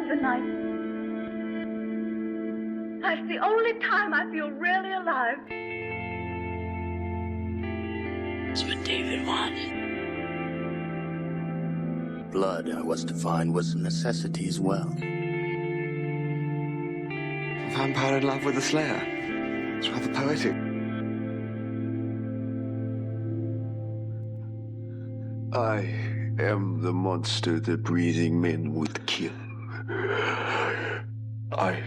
of the night. That's the only time I feel really alive. That's what David wanted. Blood, I was to find, was a necessity as well. A vampire in love with a slayer. It's rather poetic. I am the monster the breathing men would kill. I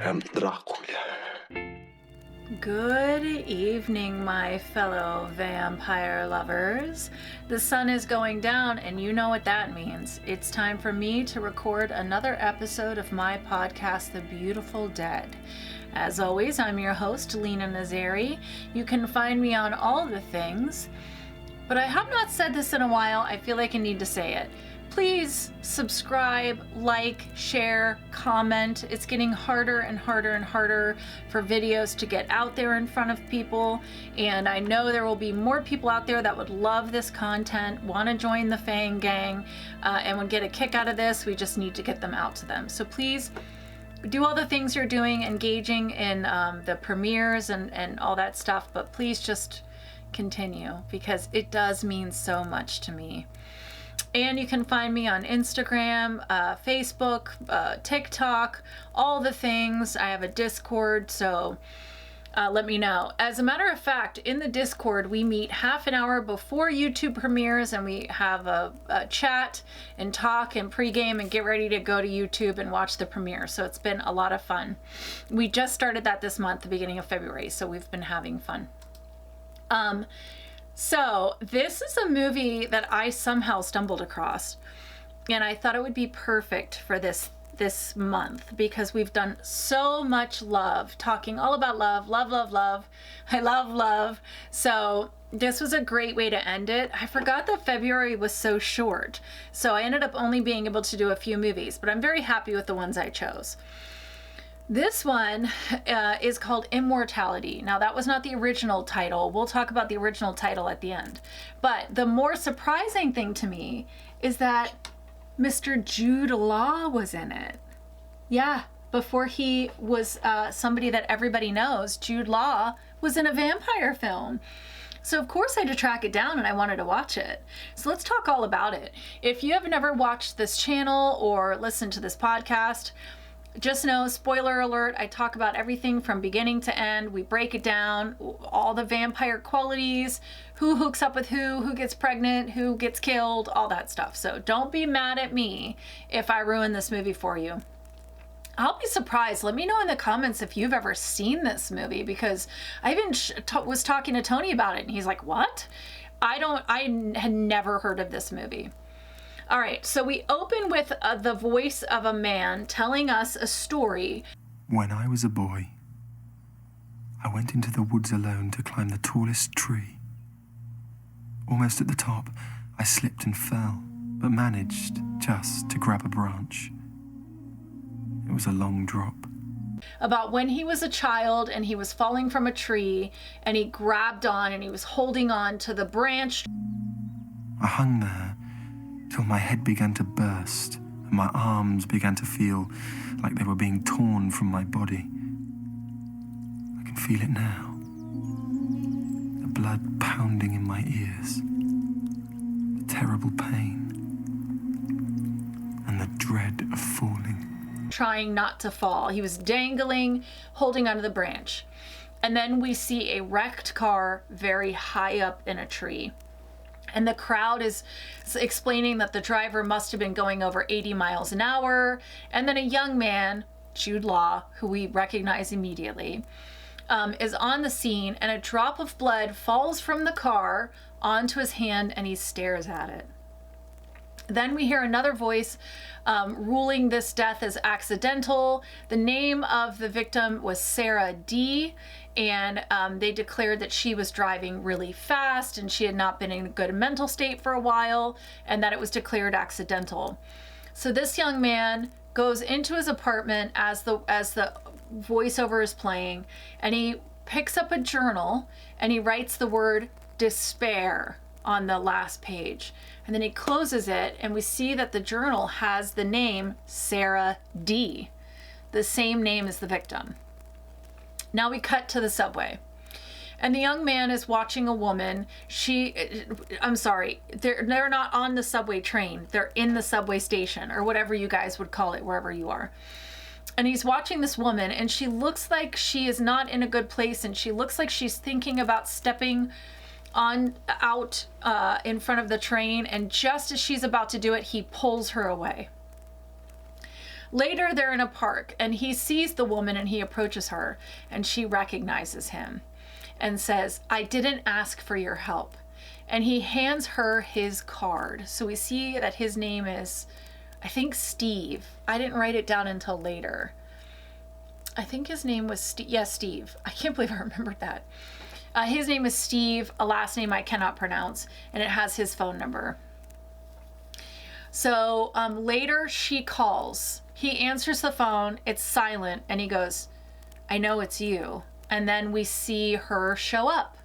am Dracula. Good evening, my fellow vampire lovers. The sun is going down, and you know what that means. It's time for me to record another episode of my podcast, The Beautiful Dead. As always, I'm your host, Lena Nazari. You can find me on all the things, but I have not said this in a while. I feel like I need to say it. Please subscribe, like, share, comment. It's getting harder and harder and harder for videos to get out there in front of people. And I know there will be more people out there that would love this content, want to join the Fang Gang, and would get a kick out of this. We just need to get them out to them. So please do all the things you're doing, engaging in the premieres and all that stuff. But please just continue, because it does mean so much to me. And you can find me on Instagram, Facebook, TikTok, all the things. I have a Discord, so let me know. As a matter of fact, in the Discord, we meet half an hour before YouTube premieres, and we have a chat and talk and pregame and get ready to go to YouTube and watch the premiere. So it's been a lot of fun. We just started that this month, the beginning of February, so we've been having fun. So this is a movie that I somehow stumbled across, and I thought it would be perfect for this month, because we've done so much love, talking all about love. I love love. So this was a great way to end it. I forgot that February was so short, so I ended up only being able to do a few movies, but I'm very happy with the ones I chose. This one is called Immortality. Now, that was not the original title. We'll talk about the original title at the end. But the more surprising thing to me is that Mr. Jude Law was in it. Yeah, before he was somebody that everybody knows, Jude Law was in a vampire film. So of course I had to track it down, and I wanted to watch it. So let's talk all about it. If you have never watched this channel or listened to this podcast, just know, spoiler alert, I talk about everything from beginning to end. We break it down, all the vampire qualities, who hooks up with who gets pregnant, who gets killed, all that stuff. So don't be mad at me if I ruin this movie for you. I'll be surprised. Let me know in the comments if you've ever seen this movie, because I even was talking to Tony about it, and he's like, what? I had never heard of this movie. All right, so we open with the voice of a man telling us a story. When I was a boy, I went into the woods alone to climb the tallest tree. Almost at the top, I slipped and fell, but managed just to grab a branch. It was a long drop. About when he was a child and he was falling from a tree, and he grabbed on and he was holding on to the branch. I hung there till my head began to burst and my arms began to feel like they were being torn from my body. I can feel it now. The blood pounding in my ears, the terrible pain, and the dread of falling. Trying not to fall. He was dangling, holding onto the branch. And then we see a wrecked car very high up in a tree. And the crowd is explaining that the driver must have been going over 80 miles an hour. And then a young man, Jude Law, who we recognize immediately, is on the scene, and a drop of blood falls from the car onto his hand, and he stares at it. Then we hear another voice ruling this death as accidental. The name of the victim was Sarah D., and they declared that she was driving really fast and she had not been in a good mental state for a while, and that it was declared accidental. So this young man goes into his apartment as the voiceover is playing, and he picks up a journal and he writes the word despair on the last page. And then he closes it, and we see that the journal has the name Sarah D, the same name as the victim. Now we cut to the subway. And the young man is watching a woman. I'm sorry, they're not on the subway train. They're in the subway station, or whatever you guys would call it, wherever you are. And he's watching this woman, and she looks like she is not in a good place, and she looks like she's thinking about stepping out in front of the train, and just as she's about to do it, he pulls her away. Later, they're in a park, and he sees the woman, and he approaches her, and she recognizes him and says, "I didn't ask for your help." And he hands her his card. So we see that his name is, I think, Steve. I didn't write it down until later. I think his name was Steve. Yes, Steve. I can't believe I remembered that. His name is Steve, a last name I cannot pronounce, and it has his phone number. So later she calls. He answers the phone, it's silent, and he goes, "I know it's you." And then we see her show up.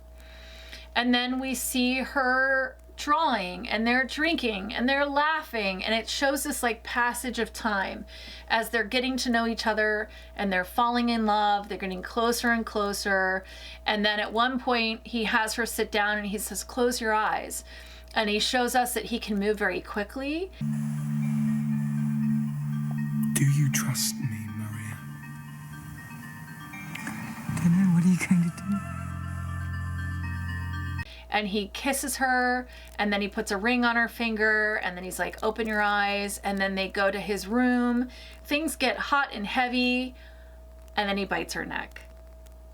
And then we see her drawing, and they're drinking, and they're laughing, and it shows this like passage of time as they're getting to know each other, and they're falling in love, they're getting closer and closer. And then at one point he has her sit down and he says, "Close your eyes." And he shows us that he can move very quickly. Do you trust me, Maria? I don't know, what are you going to do? And he kisses her, and then he puts a ring on her finger, and then he's like, "Open your eyes." And then they go to his room. Things get hot and heavy, and then he bites her neck.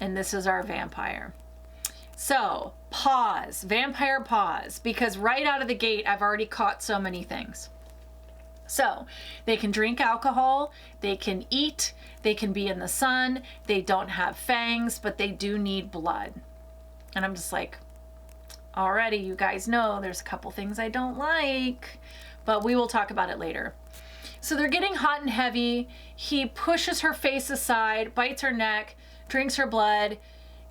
And this is our vampire. So, pause, vampire pause, because right out of the gate, I've already caught so many things. So, they can drink alcohol, they can eat, they can be in the sun, they don't have fangs, but they do need blood. And I'm just like, already, you guys know there's a couple things I don't like, but we will talk about it later. So they're getting hot and heavy. He pushes her face aside, bites her neck, drinks her blood,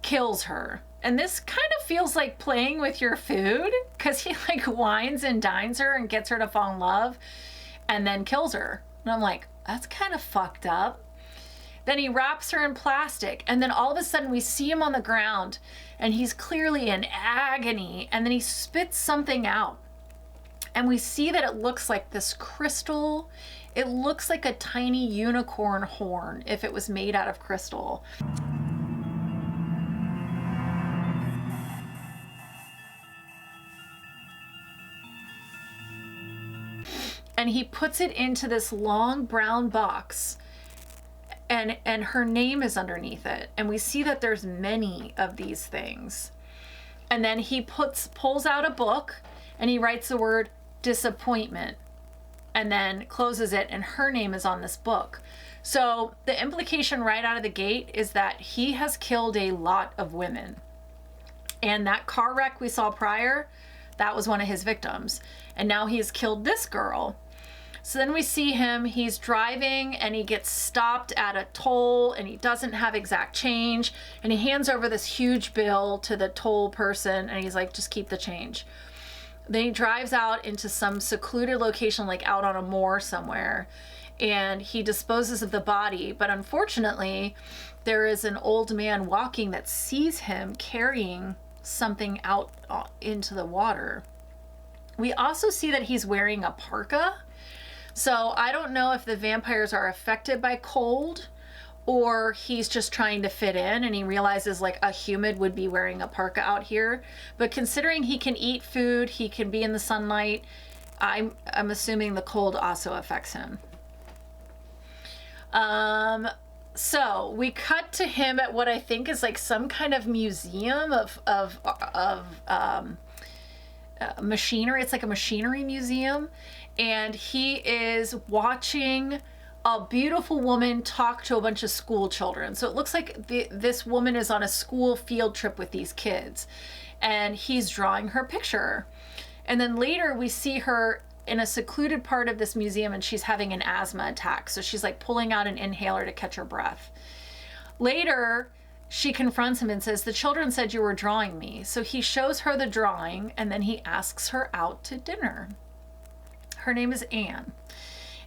kills her. And this kind of feels like playing with your food, because he like wines and dines her and gets her to fall in love and then kills her. And I'm like, that's kind of fucked up. Then he wraps her in plastic, and then all of a sudden we see him on the ground, and he's clearly in agony, and then he spits something out. And we see that it looks like this crystal. It looks like a tiny unicorn horn if it was made out of crystal. And he puts it into this long brown box, and her name is underneath it. And we see that there's many of these things. And then he pulls out a book, and he writes the word disappointment, and then closes it, and her name is on this book. So the implication right out of the gate is that he has killed a lot of women. And that car wreck we saw prior, that was one of his victims. And now he has killed this girl. So then we see him, he's driving, and he gets stopped at a toll, and he doesn't have exact change, and he hands over this huge bill to the toll person, and he's like, "Just keep the change." Then he drives out into some secluded location, like out on a moor somewhere, and he disposes of the body. But unfortunately, there is an old man walking that sees him carrying something out into the water. We also see that he's wearing a parka. So I don't know if the vampires are affected by cold, or he's just trying to fit in and he realizes like a human would be wearing a parka out here. But considering he can eat food, he can be in the sunlight, I'm assuming the cold also affects him. So we cut to him at what I think is like some kind of museum of machinery. It's like a machinery museum, and he is watching a beautiful woman talk to a bunch of school children. So it looks like this woman is on a school field trip with these kids, and he's drawing her picture. And then later we see her in a secluded part of this museum, and she's having an asthma attack. So she's like pulling out an inhaler to catch her breath. Later, she confronts him and says, "The children said you were drawing me." So he shows her the drawing, and then he asks her out to dinner. her name is Anne.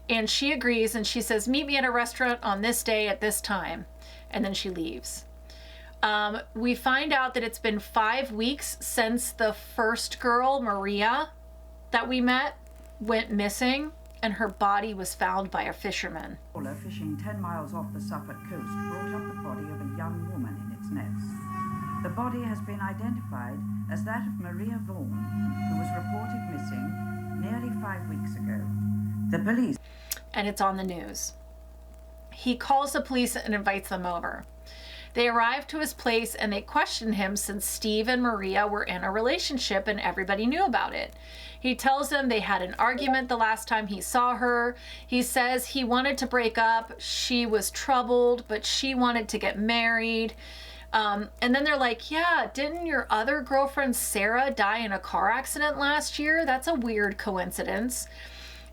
And she agrees and she says, meet me at a restaurant on this day at this time. And then she leaves. We find out that it's been 5 weeks since the first girl, Maria, that we met, went missing, and her body was found by a fisherman. Fishing 10 miles off the Suffolk coast brought up the body of a young woman in its nets. The body has been identified as that of Maria Vaughan, who was reported missing nearly 5 weeks ago. The police... And it's on the news. He calls the police and invites them over. They arrive to his place and they question him since Steve and Maria were in a relationship and everybody knew about it. He tells them they had an argument the last time he saw her. He says he wanted to break up. She was troubled, but she wanted to get married. And then they're like, yeah, didn't your other girlfriend Sarah die in a car accident last year? That's a weird coincidence.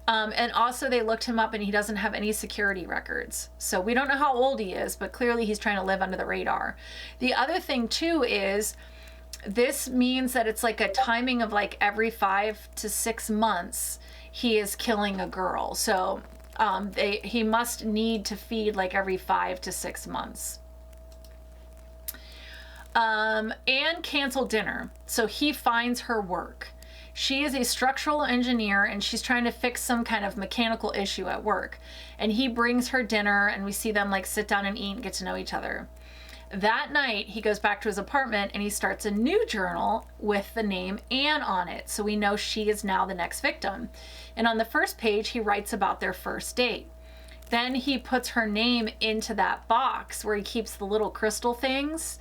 And also they looked him up and he doesn't have any security records. So we don't know how old he is, but clearly he's trying to live under the radar. The other thing too is this means that it's like a timing of like every 5 to 6 months he is killing a girl. So he must need to feed like every 5 to 6 months. Anne canceled dinner, so he finds her work. She is a structural engineer and she's trying to fix some kind of mechanical issue at work. And he brings her dinner and we see them like sit down and eat and get to know each other. That night, he goes back to his apartment and he starts a new journal with the name Anne on it. So we know she is now the next victim. And on the first page, he writes about their first date. Then he puts her name into that box where he keeps the little crystal things.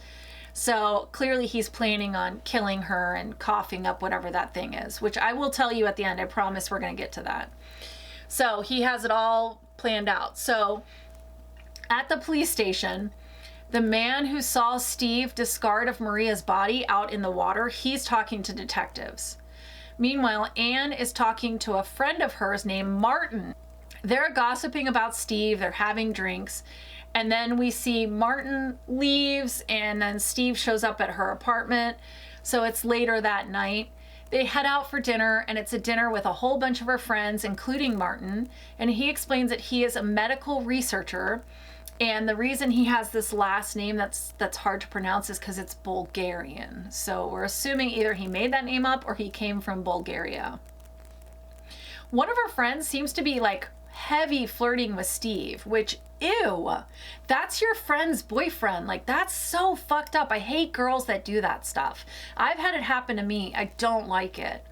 So clearly he's planning on killing her and coughing up whatever that thing is, which I will tell you at the end. I promise we're going to get to that. So he has it all planned out. So at the police station, the man who saw Steve discard of Maria's body out in the water, he's talking to detectives. Meanwhile, Anne is talking to a friend of hers named Martin. They're gossiping about Steve. They're having drinks. And then we see Martin leaves and then Steve shows up at her apartment. So it's later that night. They head out for dinner and it's a dinner with a whole bunch of her friends, including Martin. And he explains that he is a medical researcher. And the reason he has this last name that's hard to pronounce is because it's Bulgarian. So we're assuming either he made that name up or he came from Bulgaria. One of her friends seems to be like heavy flirting with Steve, which, ew, that's your friend's boyfriend. Like, that's so fucked up. I hate girls that do that stuff. I've had it happen to me. I don't like it.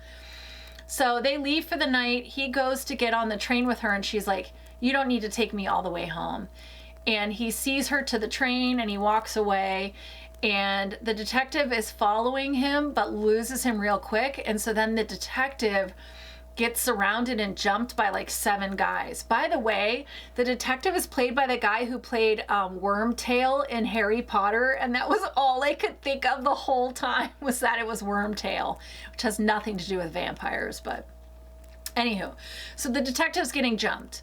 So they leave for the night. He goes to get on the train with her and she's like, you don't need to take me all the way home. And he sees her to the train and he walks away. And the detective is following him but loses him real quick. And so then the detective gets surrounded and jumped by like 7 guys. By the way, the detective is played by the guy who played Wormtail in Harry Potter, and that was all I could think of the whole time, was that it was Wormtail, which has nothing to do with vampires, but anywho. So the detective's getting jumped.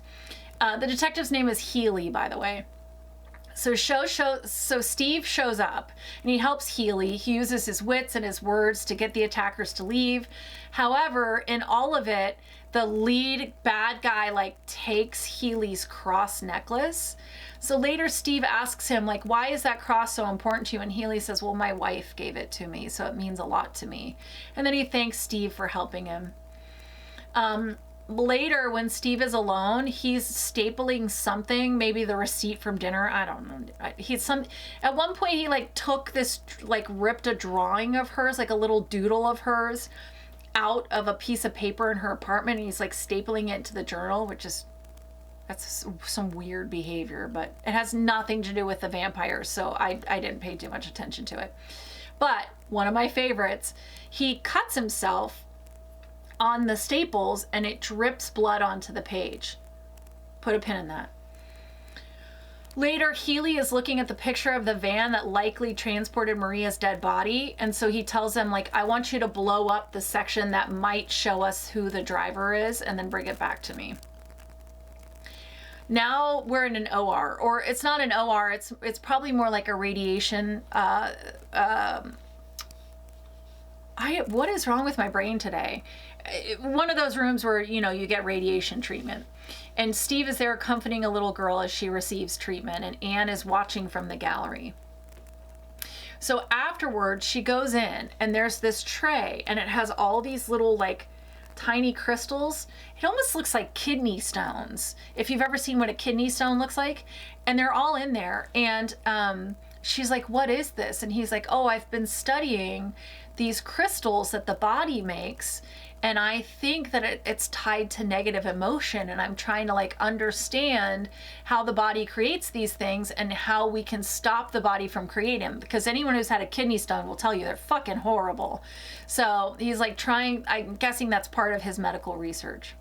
The detective's name is Healy, by the way. So Steve shows up and he helps Healy. He uses his wits and his words to get the attackers to leave. However, in all of it, the lead bad guy like takes Healy's cross necklace. So later Steve asks him like, why is that cross so important to you? And Healy says, well, my wife gave it to me, so it means a lot to me. And then he thanks Steve for helping him. Later, when Steve is alone, he's stapling something, maybe the receipt from dinner. I don't know. At one point, he like took this, like ripped a drawing of hers, like a little doodle of hers, out of a piece of paper in her apartment. And he's like stapling it to the journal, that's some weird behavior, but it has nothing to do with the vampires. So I didn't pay too much attention to it. But one of my favorites, he cuts himself on the staples and it drips blood onto the page. Put a pin in that. Later, Healy is looking at the picture of the van that likely transported Maria's dead body, and so he tells them like, I want you to blow up the section that might show us who the driver is and then bring it back to me. Now we're in an OR, or it's not an OR, it's probably more like a radiation what is wrong with my brain today? One of those rooms where, you get radiation treatment. And Steve is there comforting a little girl as she receives treatment, and Anne is watching from the gallery. So afterwards, she goes in, and there's this tray, and it has all these little, like, tiny crystals. It almost looks like kidney stones, if you've ever seen what a kidney stone looks like. And they're all in there. And she's like, what is this? And he's like, oh, I've been studying these crystals that the body makes, and I think that it's tied to negative emotion, and I'm trying to like understand how the body creates these things and how we can stop the body from creating them, because anyone who's had a kidney stone will tell you they're fucking horrible. So he's like trying, I'm guessing that's part of his medical research.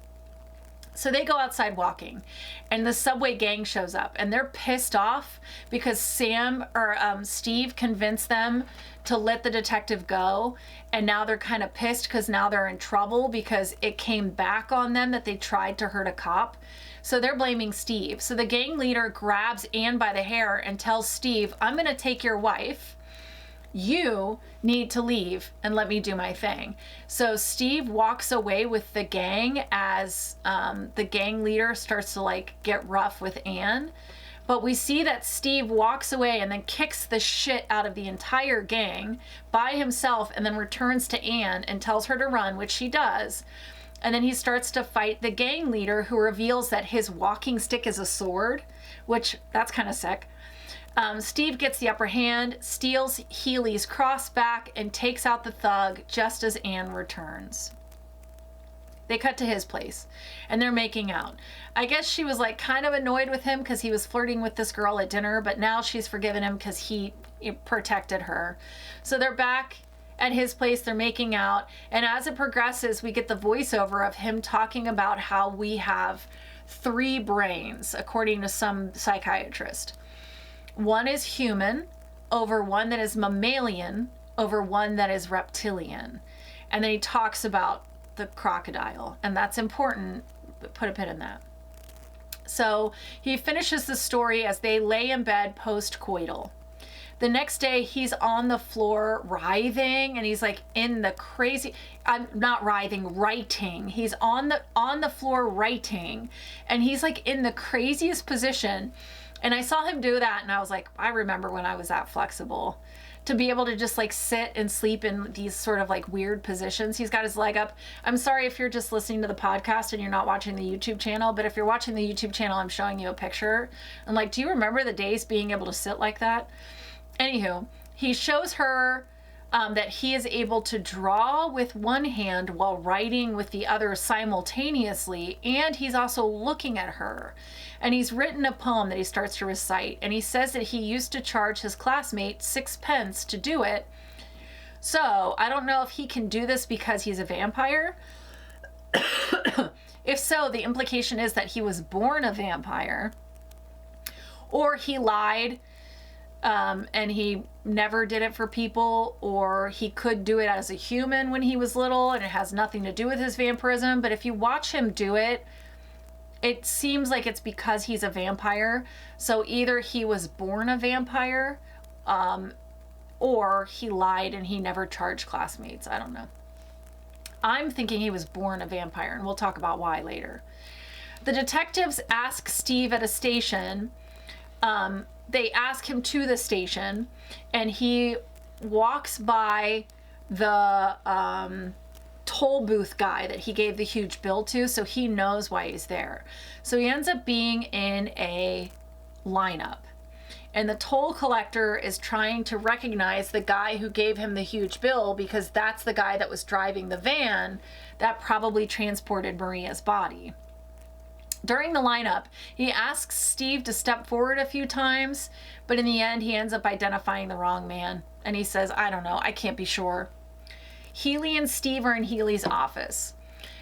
So they go outside walking, and the subway gang shows up, and they're pissed off because Steve convinced them to let the detective go, and now they're kind of pissed because now they're in trouble because it came back on them that they tried to hurt a cop. So they're blaming Steve. So the gang leader grabs Anne by the hair and tells Steve, I'm going to take your wife. You need to leave and let me do my thing. So Steve walks away with the gang as the gang leader starts to like get rough with Anne. But we see that Steve walks away and then kicks the shit out of the entire gang by himself, and then returns to Anne and tells her to run, which she does. And then he starts to fight the gang leader, who reveals that his walking stick is a sword, which that's kind of sick. Steve gets the upper hand, steals Healy's crossback, and takes out the thug just as Anne returns. They cut to his place, and they're making out. I guess she was like kind of annoyed with him because he was flirting with this girl at dinner, but now she's forgiven him because he protected her. So they're back at his place, they're making out, and as it progresses, we get the voiceover of him talking about how we have 3 brains, according to some psychiatrist. One is human over one that is mammalian over one that is reptilian. And then he talks about the crocodile, and that's important. Put a pin in that. So he finishes the story as they lay in bed post-coital. The next day, he's on the floor writhing, and he's like in the crazy, I'm not writhing, writing. He's on the floor writing, and he's like in the craziest position. And I saw him do that, and I was like, I remember when I was that flexible to be able to just like sit and sleep in these sort of like weird positions. He's got his leg up. I'm sorry if you're just listening to the podcast and you're not watching the YouTube channel, but if you're watching the YouTube channel, I'm showing you a picture. And like, do you remember the days being able to sit like that? Anywho, he shows her that he is able to draw with one hand while writing with the other simultaneously, and he's also looking at her. And he's written a poem that he starts to recite, and he says that he used to charge his classmate 6 pence to do it. So I don't know if he can do this because he's a vampire. If so, the implication is that he was born a vampire, or he lied and he never did it for people, or he could do it as a human when he was little and it has nothing to do with his vampirism. But if you watch him do it, it seems like it's because he's a vampire. So either he was born a vampire, or he lied and he never charged classmates. I don't know. I'm thinking he was born a vampire, and we'll talk about why later. The detectives ask Steve at a station, they ask him to the station, and he walks by the toll booth guy that he gave the huge bill to, so he knows why he's there. So he ends up being in a lineup, and the toll collector is trying to recognize the guy who gave him the huge bill, because that's the guy that was driving the van that probably transported Maria's body. During the lineup, he asks Steve to step forward a few times, but in the end, he ends up identifying the wrong man. And he says, I don't know, I can't be sure. Healy and Steve are in Healy's office.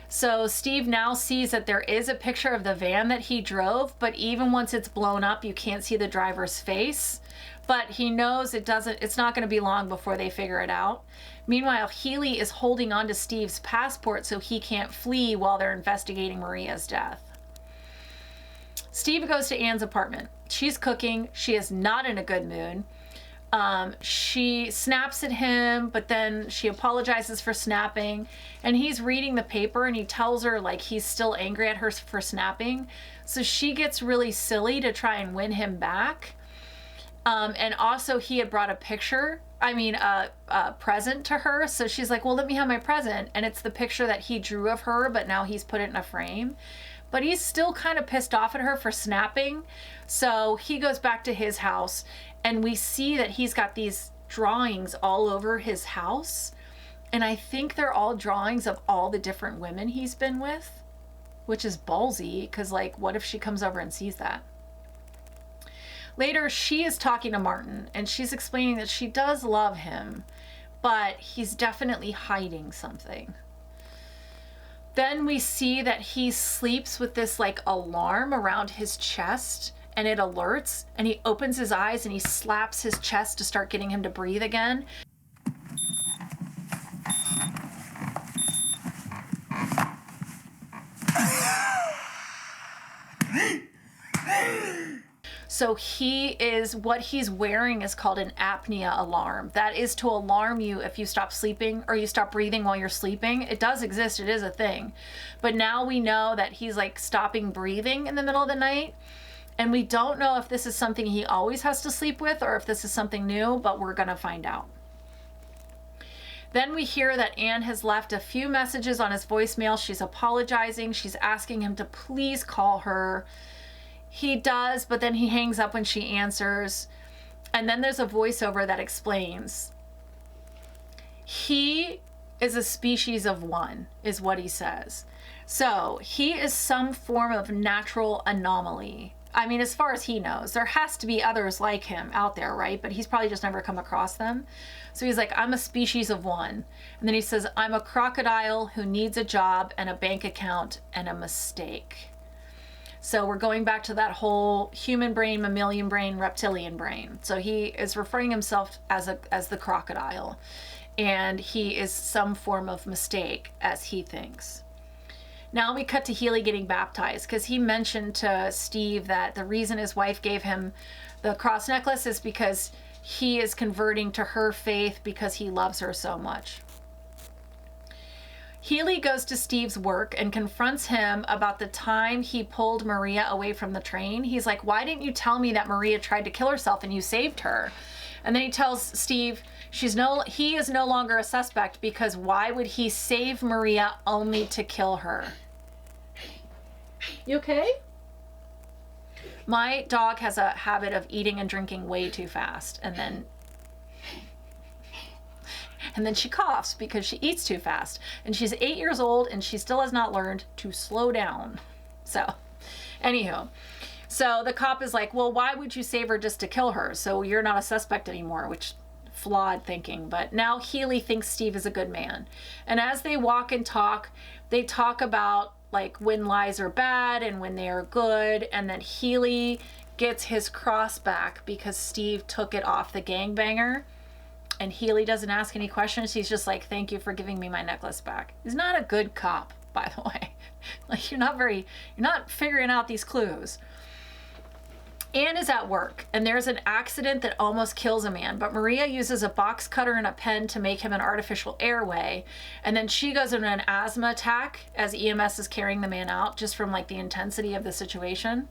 So Steve now sees that there is a picture of the van that he drove, but even once it's blown up, you can't see the driver's face. But he knows it's not going to be long before they figure it out. Meanwhile, Healy is holding on to Steve's passport so he can't flee while they're investigating Maria's death. Steve goes to Anne's apartment. She's cooking. She is not in a good mood. She snaps at him, but then she apologizes for snapping, and he's reading the paper and he tells her like he's still angry at her for snapping. So she gets really silly to try and win him back. And also he had brought a present to her. So she's like, well, let me have my present. And it's the picture that he drew of her, but now he's put it in a frame. But he's still kind of pissed off at her for snapping. So he goes back to his house, and we see that he's got these drawings all over his house. And I think they're all drawings of all the different women he's been with, which is ballsy, because like, what if she comes over and sees that? Later, she is talking to Martin, and she's explaining that she does love him, but he's definitely hiding something. Then we see that he sleeps with this like alarm around his chest, and it alerts, and he opens his eyes and he slaps his chest to start getting him to breathe again. So what he's wearing is called an apnea alarm. That is to alarm you if you stop sleeping or you stop breathing while you're sleeping. It does exist, it is a thing. But now we know that he's like stopping breathing in the middle of the night. And we don't know if this is something he always has to sleep with or if this is something new, but we're gonna find out. Then we hear that Anne has left a few messages on his voicemail. She's apologizing. She's asking him to please call her. He does, but then he hangs up when she answers. And then there's a voiceover that explains. He is a species of one, is what he says. So he is some form of natural anomaly. I mean, as far as he knows, there has to be others like him out there, right? But he's probably just never come across them. So he's like, I'm a species of one. And then he says, I'm a crocodile who needs a job and a bank account and a mistake. So we're going back to that whole human brain, mammalian brain, reptilian brain. So he is referring himself as the crocodile, and he is some form of mistake, as he thinks. Now we cut to Healy getting baptized, because he mentioned to Steve that the reason his wife gave him the cross necklace is because he is converting to her faith because he loves her so much. Healy goes to Steve's work and confronts him about the time he pulled Maria away from the train. He's like, why didn't you tell me that Maria tried to kill herself and you saved her? And then he tells Steve he is no longer a suspect, because why would he save Maria only to kill her? You okay? My dog has a habit of eating and drinking way too fast, and then she coughs because she eats too fast. And she's 8 years old and she still has not learned to slow down. So, anywho. So the cop is like, well, why would you save her just to kill her? So you're not a suspect anymore, which flawed thinking. But now Healy thinks Steve is a good man. And as they walk and talk, they talk about like when lies are bad and when they are good. And then Healy gets his cross back because Steve took it off the gangbanger. And Healy doesn't ask any questions. He's just like, thank you for giving me my necklace back. He's not a good cop, by the way. Like, you're not figuring out these clues. Anne is at work, and there's an accident that almost kills a man, but Maria uses a box cutter and a pen to make him an artificial airway. And then she goes into an asthma attack as EMS is carrying the man out, just from like the intensity of the situation.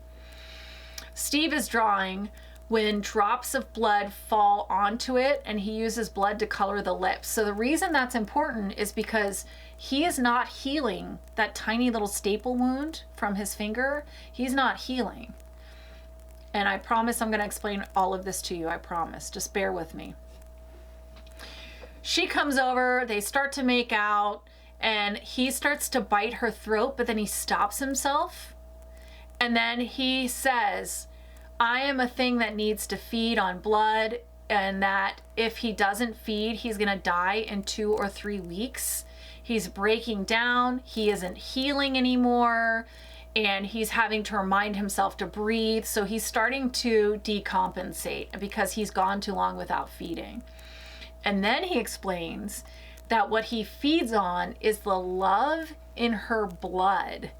Steve is drawing when drops of blood fall onto it, and he uses blood to color the lips. So the reason that's important is because he is not healing that tiny little staple wound from his finger. He's not healing. And I promise I'm going to explain all of this to you. I promise. Just bear with me. She comes over, they start to make out, and he starts to bite her throat, but then he stops himself. And then he says, I am a thing that needs to feed on blood, and that if he doesn't feed, he's going to die in 2 or 3 weeks. He's breaking down. He isn't healing anymore, and he's having to remind himself to breathe. So he's starting to decompensate because he's gone too long without feeding. And then he explains that what he feeds on is the love in her blood.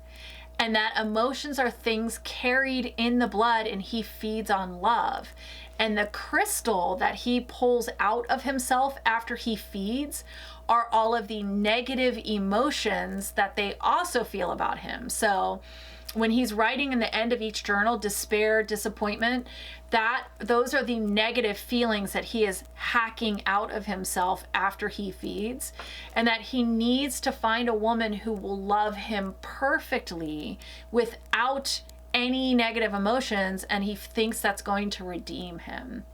And that emotions are things carried in the blood, and he feeds on love. And the crystal that he pulls out of himself after he feeds are all of the negative emotions that they also feel about him. So when he's writing in the end of each journal, despair, disappointment, those are the negative feelings that he is hacking out of himself after he feeds, and that he needs to find a woman who will love him perfectly without any negative emotions, and he thinks that's going to redeem him.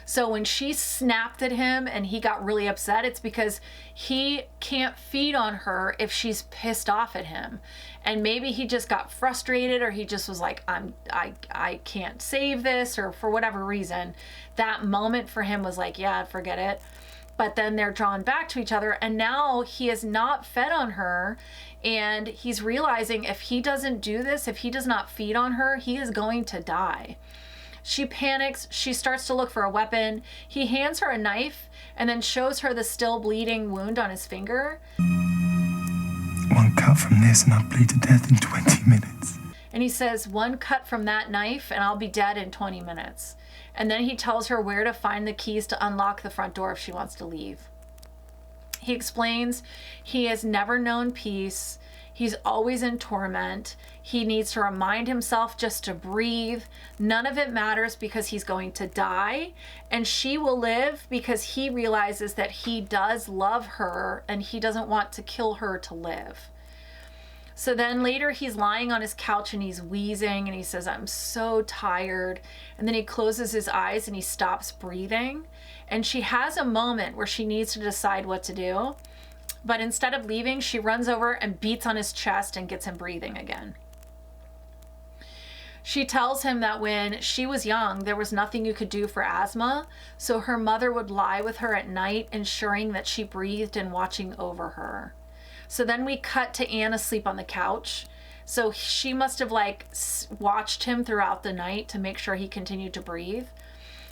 So when she snapped at him and he got really upset, it's because he can't feed on her if she's pissed off at him. And maybe he just got frustrated, or he just was like, I can't save this, or for whatever reason, that moment for him was like, yeah, forget it. But then they're drawn back to each other, and now he is not fed on her, and he's realizing if he doesn't do this, if he does not feed on her, he is going to die. She panics. She starts to look for a weapon. He hands her a knife and then shows her the still bleeding wound on his finger. One cut from this and I'll bleed to death in 20 minutes. And he says, one cut from that knife and I'll be dead in 20 minutes. And then he tells her where to find the keys to unlock the front door if she wants to leave. He explains he has never known peace. He's always in torment. He needs to remind himself just to breathe. None of it matters because he's going to die. And she will live because he realizes that he does love her and he doesn't want to kill her to live. So then later he's lying on his couch and he's wheezing and he says, I'm so tired. And then he closes his eyes and he stops breathing. And she has a moment where she needs to decide what to do. But instead of leaving, she runs over and beats on his chest and gets him breathing again. She tells him that when she was young, there was nothing you could do for asthma, so her mother would lie with her at night, ensuring that she breathed and watching over her. So then we cut to Anne asleep on the couch. So she must have watched him throughout the night to make sure he continued to breathe.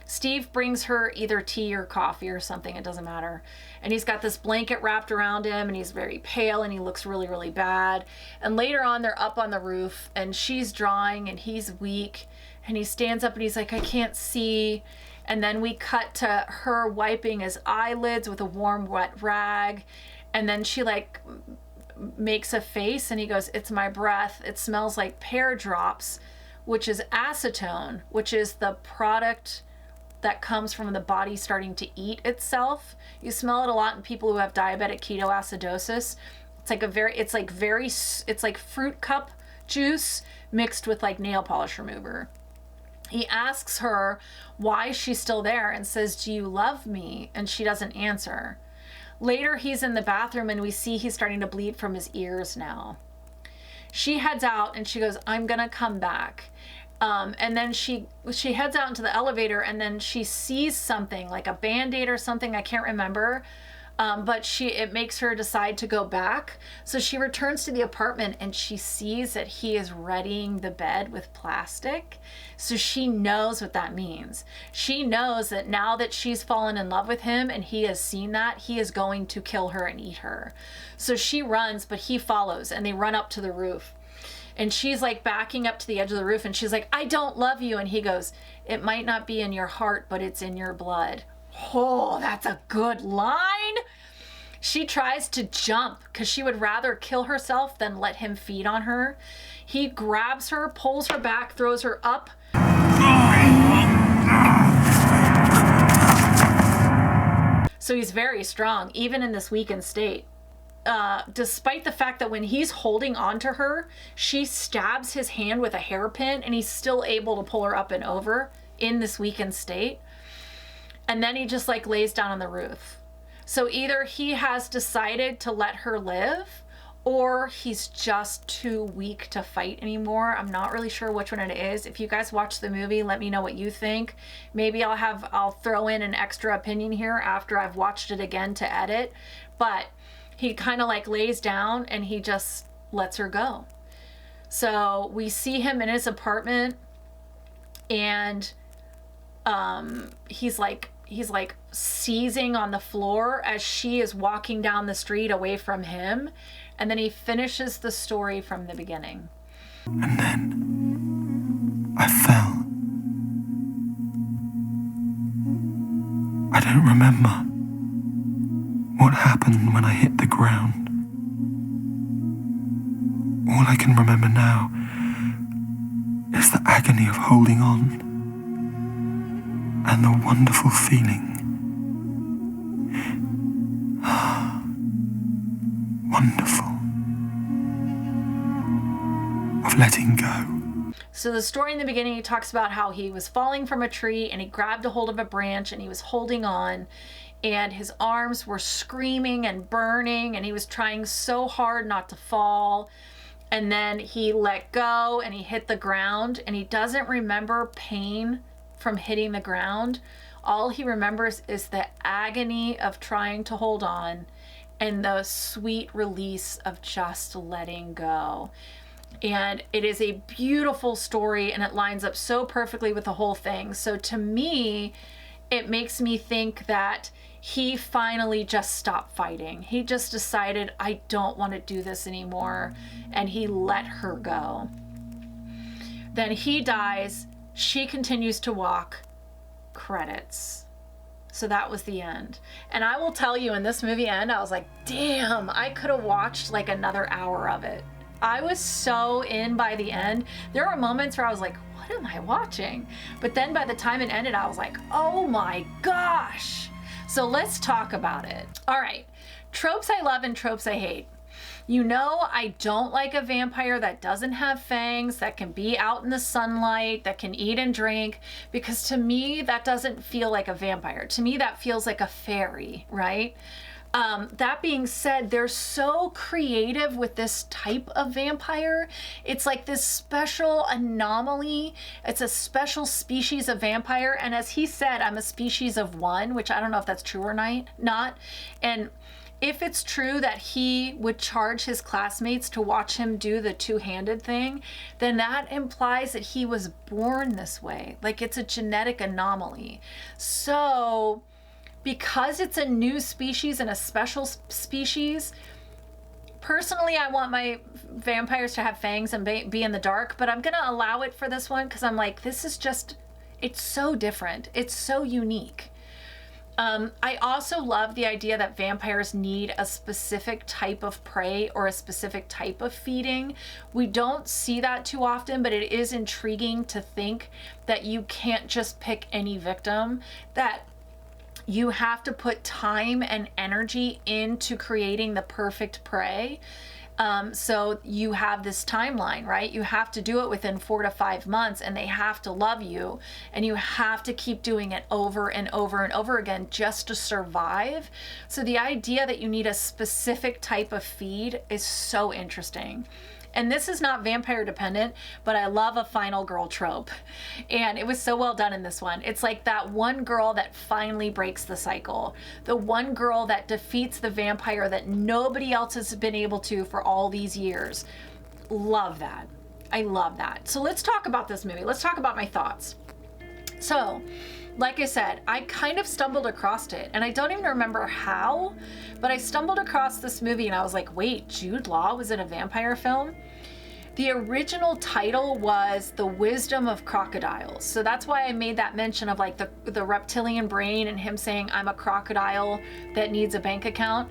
Steve brings her either tea or coffee or something, it doesn't matter. And he's got this blanket wrapped around him and he's very pale and he looks really, really bad. And later on, they're up on the roof and she's drawing and he's weak and he stands up and he's like, I can't see. And then we cut to her wiping his eyelids with a warm, wet rag. And then she makes a face and he goes, it's my breath. It smells like pear drops, which is acetone, which is the product that comes from the body starting to eat itself. You smell it a lot in people who have diabetic ketoacidosis. It's like fruit cup juice mixed with nail polish remover. He asks her why she's still there and says, do you love me? And she doesn't answer. Later, he's in the bathroom and we see he's starting to bleed from his ears now. She heads out and she goes, I'm gonna come back. And then she heads out into the elevator and then she sees something like a Band-Aid or something, I can't remember. But it makes her decide to go back. So she returns to the apartment and she sees that he is readying the bed with plastic. So she knows what that means. She knows that now that she's fallen in love with him and he has seen that, he is going to kill her and eat her. So she runs, but he follows and they run up to the roof. And she's backing up to the edge of the roof and she's like, I don't love you. And he goes, it might not be in your heart, but it's in your blood. Oh, that's a good line. She tries to jump because she would rather kill herself than let him feed on her. He grabs her, pulls her back, throws her up. So he's very strong, even in this weakened state. Despite the fact that when he's holding on to her, she stabs his hand with a hairpin and he's still able to pull her up and over in this weakened state. And then he just lays down on the roof. So either he has decided to let her live or he's just too weak to fight anymore. I'm not really sure which one it is. If you guys watch the movie, let me know what you think. Maybe I'll throw in an extra opinion here after I've watched it again to edit. But he kind of lays down and he just lets her go. So we see him in his apartment and he's seizing on the floor as she is walking down the street away from him. And then he finishes the story from the beginning. And then I fell. I don't remember what happened when I hit the ground. All I can remember now is the agony of holding on and the wonderful feeling. Wonderful. Of letting go. So the story in the beginning, he talks about how he was falling from a tree and he grabbed a hold of a branch and he was holding on and his arms were screaming and burning and he was trying so hard not to fall. And then he let go and he hit the ground and he doesn't remember pain from hitting the ground. All he remembers is the agony of trying to hold on and the sweet release of just letting go. And it is a beautiful story and it lines up so perfectly with the whole thing. So to me, it makes me think that he finally just stopped fighting. He just decided, I don't want to do this anymore. And he let her go. Then he dies. She continues to walk. Credits. So that was the end. And I will tell you, in this movie end, I was like, damn, I could have watched like another hour of it. I was so in by the end. There were moments where I was like, what am I watching? But then by the time it ended, I was like, oh my gosh. So let's talk about it. All right, tropes I love and tropes I hate. You know, I don't like a vampire that doesn't have fangs, that can be out in the sunlight, that can eat and drink, because to me, that doesn't feel like a vampire. To me, that feels like a fairy, right? That being said, they're so creative with this type of vampire. It's like this special anomaly. It's a special species of vampire. And as he said, I'm a species of one, which I don't know if that's true or not. And if it's true that he would charge his classmates to watch him do the two-handed thing, then that implies that he was born this way. Like it's a genetic anomaly. So because it's a new species and a special species, personally, I want my vampires to have fangs and be in the dark, but I'm gonna allow it for this one because I'm like, this is just, it's so different. It's so unique. I also love the idea that vampires need a specific type of prey or a specific type of feeding. We don't see that too often, but it is intriguing to think that you can't just pick any victim, that you have to put time and energy into creating the perfect prey. So you have this timeline, right? You have to do it within 4 to 5 months and they have to love you and you have to keep doing it over and over and over again just to survive. So the idea that you need a specific type of feed is so interesting. And this is not vampire dependent, but I love a final girl trope. And it was so well done in this one. It's like that one girl that finally breaks the cycle. The one girl that defeats the vampire that nobody else has been able to for all these years. Love that. I love that. So let's talk about this movie. Let's talk about my thoughts. So, like I said, I kind of stumbled across it and I don't even remember how, but I stumbled across this movie and I was like, wait, Jude Law was in a vampire film? The original title was The Wisdom of Crocodiles. So that's why I made that mention of like the reptilian brain and him saying, I'm a crocodile that needs a bank account.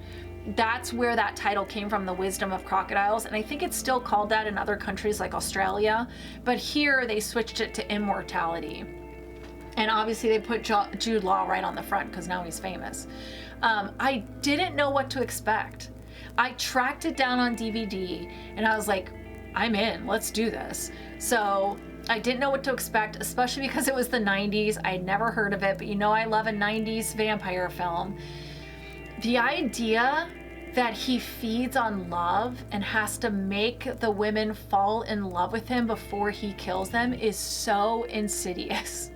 That's where that title came from, The Wisdom of Crocodiles. And I think it's still called that in other countries like Australia, but here they switched it to Immortality. And obviously they put Jude Law right on the front because now he's famous. I didn't know what to expect. I tracked it down on DVD and I was like, I'm in, let's do this. So I didn't know what to expect, especially because it was the 90s. I'd never heard of it, but you know I love a 90s vampire film. The idea that he feeds on love and has to make the women fall in love with him before he kills them is so insidious.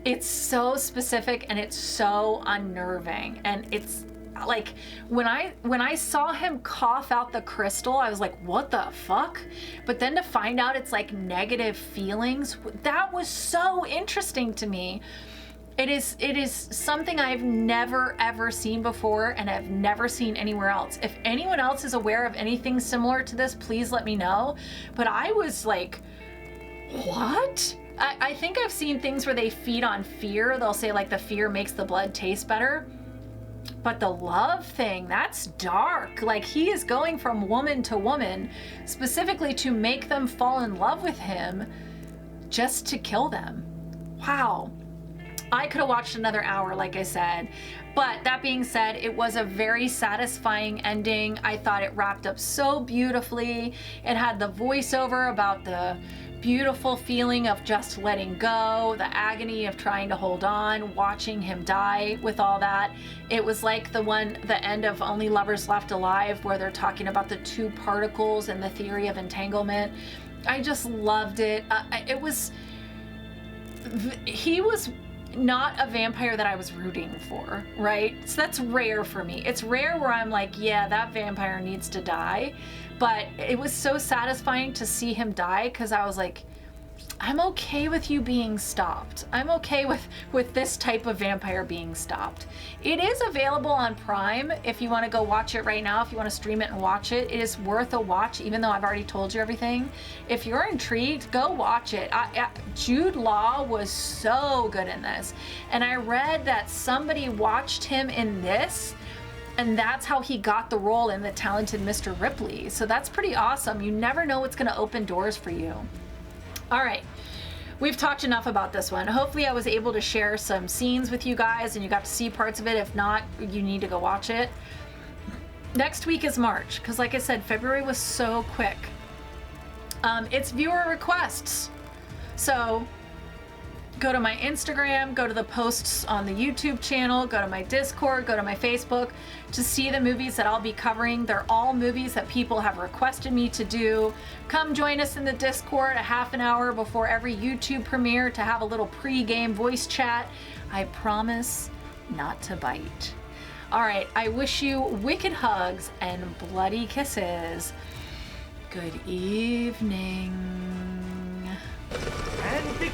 It's so specific and it's so unnerving. And it's like when I saw him cough out the crystal, I was like, what the fuck? But then to find out it's like negative feelings, that was so interesting to me. It is something I've never ever seen before and I've never seen anywhere else. If anyone else is aware of anything similar to this, please let me know. But I was like, what? I think I've seen things where they feed on fear. They'll say like the fear makes the blood taste better. But the love thing, that's dark. Like he is going from woman to woman specifically to make them fall in love with him just to kill them. Wow. I could have watched another hour, like I said. But that being said, it was a very satisfying ending. I thought it wrapped up so beautifully. It had the voiceover about the beautiful feeling of just letting go, the agony of trying to hold on, watching him die with all that. It was like the end of Only Lovers Left Alive, where they're talking about the two particles and the theory of entanglement. I just loved it. He was not a vampire that I was rooting for, right? So that's rare for me. It's rare where I'm like, yeah, that vampire needs to die. But it was so satisfying to see him die because I was like, I'm okay with you being stopped. I'm okay with this type of vampire being stopped. It is available on Prime if you want to go watch it right now, if you want to stream it and watch it. It is worth a watch, even though I've already told you everything. If you're intrigued, go watch it. Jude Law was so good in this. And I read that somebody watched him in this, and that's how he got the role in The Talented Mr. Ripley. So that's pretty awesome. You never know what's going to open doors for you. All right, we've talked enough about this one. Hopefully I was able to share some scenes with you guys and you got to see parts of it. If not, you need to go watch it. Next week is March, because like I said, February was so quick. It's viewer requests. So go to my Instagram, go to the posts on the YouTube channel, go to my Discord, go to my Facebook to see the movies that I'll be covering. They're all movies that people have requested me to do. Come join us in the Discord a half an hour before every YouTube premiere to have a little pre-game voice chat. I promise not to bite. All right, I wish you wicked hugs and bloody kisses. Good evening. And